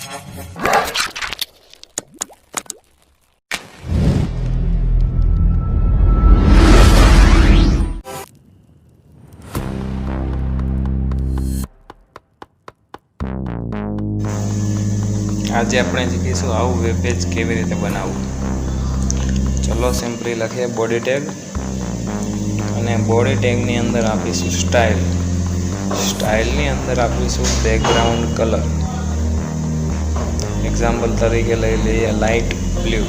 આજે આપણે શીખીશું આવું વેબ પેજ કેવી રીતે બનાવવું। ચલો સિમ્પલી લખીએ બોડી ટેગ અને બોડી ટેગની અંદર આપીશું સ્ટાઇલની અંદર આપીશું બેકગ્રાઉન્ડ કલર। એક્ઝામ્પલ તરીકે લઈ લઈએ લાઇટ બ્લુ।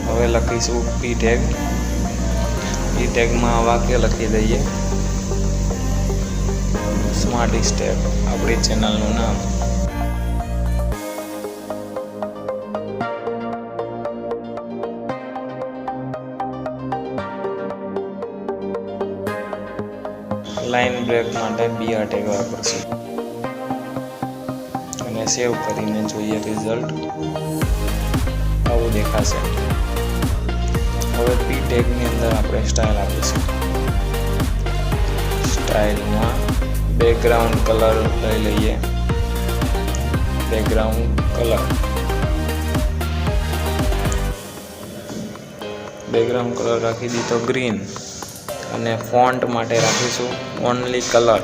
હવે લખીશું પી ટેગમાં વાક્ય લખી દઈએ સ્માર્ટી સ્ટેપ, આપણી ચેનલનું નામ। લાઇન બ્રેક માટે બીઆર ટેગ વાપરશું અને સેવ કરીને જોઈએ રિઝલ્ટ આવું દેખાશે। હવે પી ટેગની અંદર આપણે સ્ટાઇલ આપીશું। સ્ટાઇલમાં બેકગ્રાઉન્ડ કલર લઈ લઈએ, બેકગ્રાઉન્ડ કલર રાખી દીધો ગ્રીન અને ફોન્ટ માટે રાખીશું ઓનલી કલર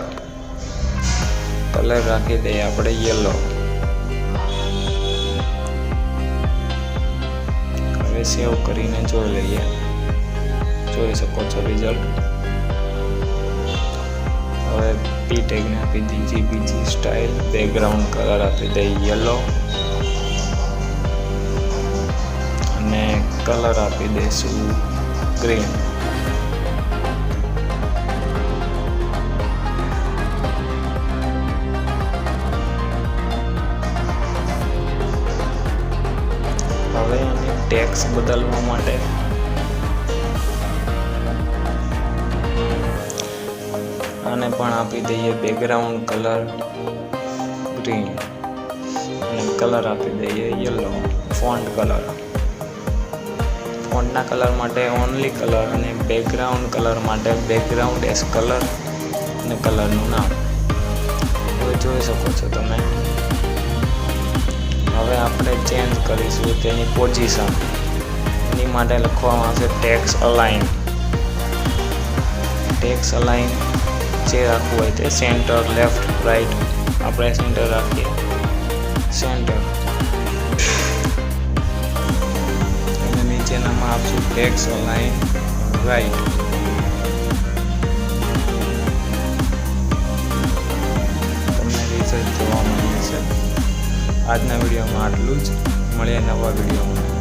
રાખી દઈએ આપણે યલો। હવે સેવ કરીને જોઈ શકો છો રિઝલ્ટ। હવે પી ટેગને આપી દીધી બીજી સ્ટાઇલ, બેકગ્રાઉન્ડ કલર આપી દઈએ યલો અને કલર આપી દઈશું ગ્રીન। હવે આની ટેક્સ બદલવા માટે આને પણ આપી દઈએ બેકગ્રાઉન્ડ કલર ગ્રીન અને કલર આપી દઈએ યલો। ફોન્ટના કલર માટે ઓનલી કલર અને બેકગ્રાઉન્ડ કલર માટે બેકગ્રાઉન્ડ એસ કલર અને કલરનું નામ। હવે જોઈ શકો છો તમે। હવે આપણે ચેન્જ કરીશું તેની પોઝિશન। એની માટે લખવામાં આવશે ટેક્સ અલાઇન જે રાખવું હોય તે સેન્ટર, લેફ્ટ, રાઈટ। આપણે સેન્ટર રાખીએ, સેન્ટર અને નીચેનામાં આપશું ટેક્સ અલાઇન રાઈટ। તમને રિઝલ્ટ જોવા મળે છે। આજના વિડીયોમાં આટલું જ, મળીએ નવા વિડીયોમાં।